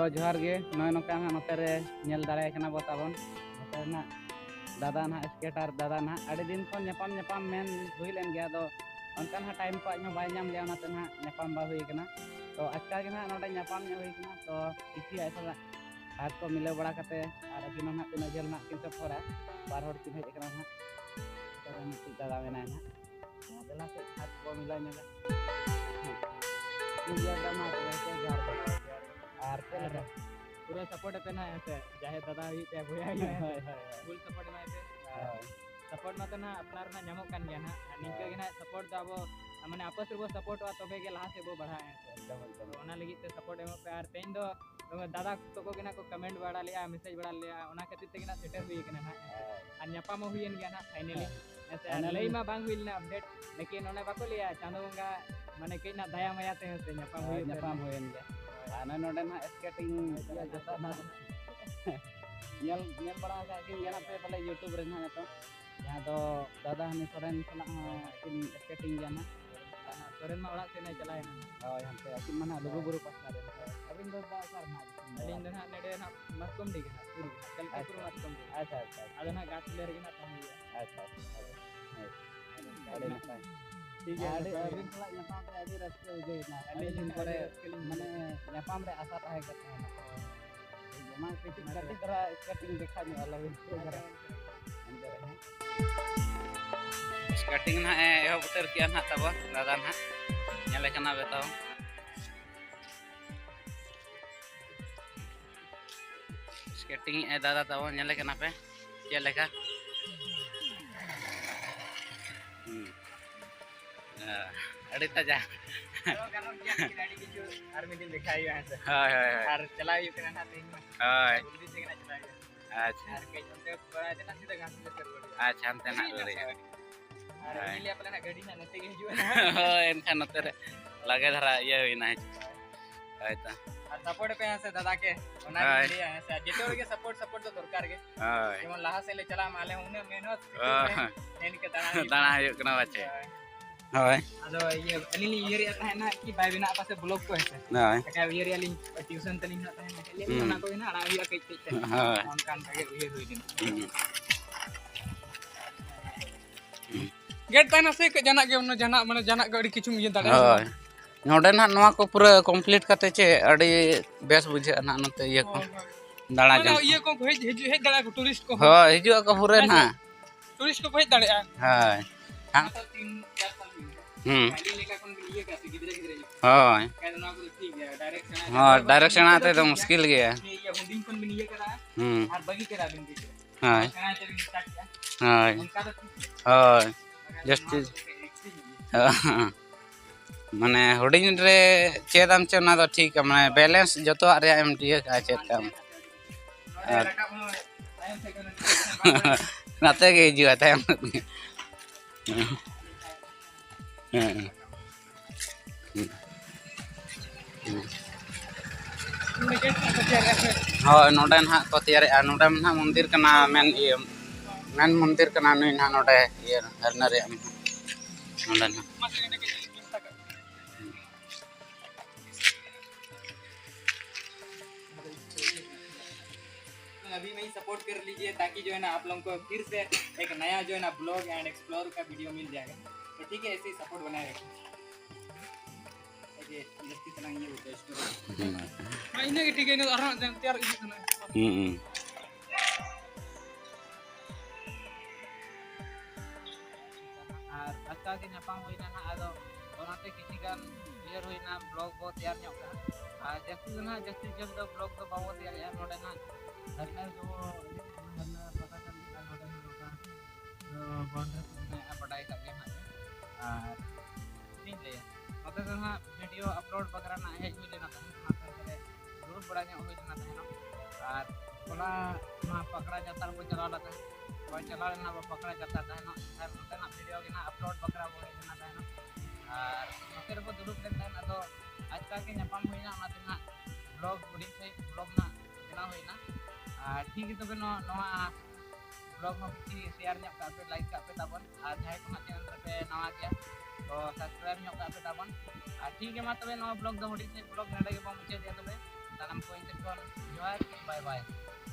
जोहार गे नय नोका ना नोते रे नेल दाड़े कना बो ताबन नोते ना दादा ना स्केटर दादा ना अड़ी दिन को nyapam मेन हुई लेन गया दो उनका ना टाइम को अजमा बाय नाम लिया उनाते ना nyapam बा हुई कना तो अचका के ना नोडे nyapam nya हुई कना तो इसी ऐसा हाथ को मिले बड़ा करते और अभी ना तीन जल ना किन फोरा बार हर किन हेज कना ना तो ना दादा में ना दला से हाथ को मिला nya ये दामा तो ऐसे जार और चल पूरा सपोर्ट है ना ऐसे चाहे दादा ही चाहे भैया ही फुल सपोर्ट में ऐसे सपोर्ट में तो ना अपना ना ᱧᱟᱢᱚᱜ ᱠᱟᱱ ᱜᱮᱭᱟ ना निके के ना सपोर्ट दो अब माने आपस रे वो सपोर्ट वा तबे के लाहा से वो बढ़ा है तो ओना लगी ते सपोर्ट एम पे आर तेन दो दादा तो को ना को कमेंट बड़ा लिया मैसेज बड़ा लिया ओना खातिर ते ना सेटर हुई कना ना और ᱧᱟᱯᱟᱢ हुईन गया ना फाइनली ऐसे लई मा बांग हुई ना अपडेट लेकिन ओने बाको लिया चांदो बंगा माने के ना दया माया ते ᱧᱟᱯᱟम हुईन गया आना नोडे ना स्केटिंग या जता ना नेल बड़ा का कि याना पे पहले यूट्यूब रे ना तो यहाँ तो दादा हने सोरेन सला किन स्केटिंग जाना सोरेन मा ओड़ा से ना चलाए ना यहाँ पे कि मना लुगु बुरु पास रे अबिन दो बा सर ना अलिन दो ना नेडे ना मस्कुम दी ना पूरी कलकपुर मस्कुम अच्छा अच्छा अद ना गाट ले रे ना ताही अच्छा अरे ना ठीक है अबिन सला यहाँ पे अभी रास्ते हो गए ना अलिन करे माने यहाँ पे आशा रहे करते हैं जमा किसी करते तरह स्केटिंग देखा नहीं वाला स्केटिंग ना एहो उतर किया ना तब दादा ना नेले कना बताओ स्केटिंग ए दादा तब नेले कना पे क्या लेखा अड़ी ताजा आर में दिन दिखाई है ऐसे हां हां और चला यू करना ना तीन हां जल्दी से करना चला अच्छा और कई उनते बड़ा देना सीधा घास में कर बोली अच्छा हम तना रे और इले अपने ना गाड़ी ना नते के हिजु ना हां एनखान नते लगे धरा ये होई ना आयता और सपोर्ट पे ऐसे दादा के ओना के लिए ऐसे जेते के सपोर्ट तो दरकार के हां जेमन लाहा से ले चला माले उन्हें मेहनत एन के दाना हुई कना बच्चे हां अदो ये अलिनी ये रे आता है ना कि भाई बिना पासे ब्लॉग को ऐसे हां का ये रे अलिन ट्यूशन तलिन आता है ले ओना को ना आड़ा हुआ कई कई हां ऑन कान के ये हुई दिन गेट ताना से जना के उन जना माने जना गाड़ी किछु ये दाड़े हां नोडे ना नवा को पूरा कंप्लीट करते चे अड़ी बेस बुझे ना नते ये को दाड़ा जा ये को भेज दाड़ा को टूरिस्ट को हां हिजु को पूरे ना टूरिस्ट को भेज दाड़े हां हां 3-4 साल पहले लेका कोन लिए का गिदरे हां कहना ना को ठीक है डायरेक्शन हां डायरेक्शन आते तो मुश्किल गया ये हुडिंग कोन भी नहीं करा और बगी करा दिन के हां कहना चली स्टार्ट किया हां उनका तो हां जस्ट माने हुडिंग रे चेदम चे ना तो ठीक है माने बैलेंस जतो रे एम दिए का चेत काम नाते के हिजु आता है हाँ नोडे ना को तैयार नोडे ना मंदिर कना मेन मंदिर कना नुई ना नोडे ये हरना रे नोडे ना अभी में ही सपोर्ट कर लीजिए ताकि जो है ना आप लोगों को फिर से एक नया जो है ना ब्लॉग एंड एक्सप्लोर का वीडियो मिल जाएगा तो ठीक है ऐसे ही सपोर्ट बनाए रखिए जस्ती तलांग ये होता है हां इने के ठीक है अरना तैयार करना और अच्छा के ᱧᱟᱯᱟᱢ होइना ना आदो ओनाते किसी गान क्लियर होइना ब्लॉग को तैयार ᱧᱚᱜ का और जस्ती जब दो ब्लॉग तो बाबो तैयार या नोडे ना हरना जो हरना पता कर लिया नोडे ना बॉन्डर में पढ़ाई कर गया ना और ठीक है मतलब ना वीडियो अपलोड वगैरह ना है हुई लेना था करे ग्रुप बड़ा ᱧᱚᱜ हुई लेना था और थोड़ा ना पकड़ा जाता को चला लेता कोई चला लेना वो पकड़ा जाता था ना और उतना वीडियो के ना अपलोड वगैरह हो लेना था ना और फिर वो ग्रुप लेता है तो आज का के ᱧᱟᱯᱟᱢ हुई ना ना ब्लॉग बड़ी से ब्लॉग ना बना हुई ना ठीक है तो नवा ब्लॉग में किसी शेयर ᱧᱚᱜ का पे लाइक का पे ताबन और जाय को चैनल पे नवा गया तो सब्सक्राइब ᱧᱚᱜ का पे ताबन ठीक है मा तबे नवा ब्लॉग दो हुडी से ब्लॉग नडे के मुझे दिया तबे ᱥᱟᱱᱟᱢ ᱠᱚ ᱤᱧ ᱴᱷᱮᱱ ᱠᱷᱚᱱ ᱡᱚᱦᱟᱨ, ᱵᱟᱭ ᱵᱟᱭ।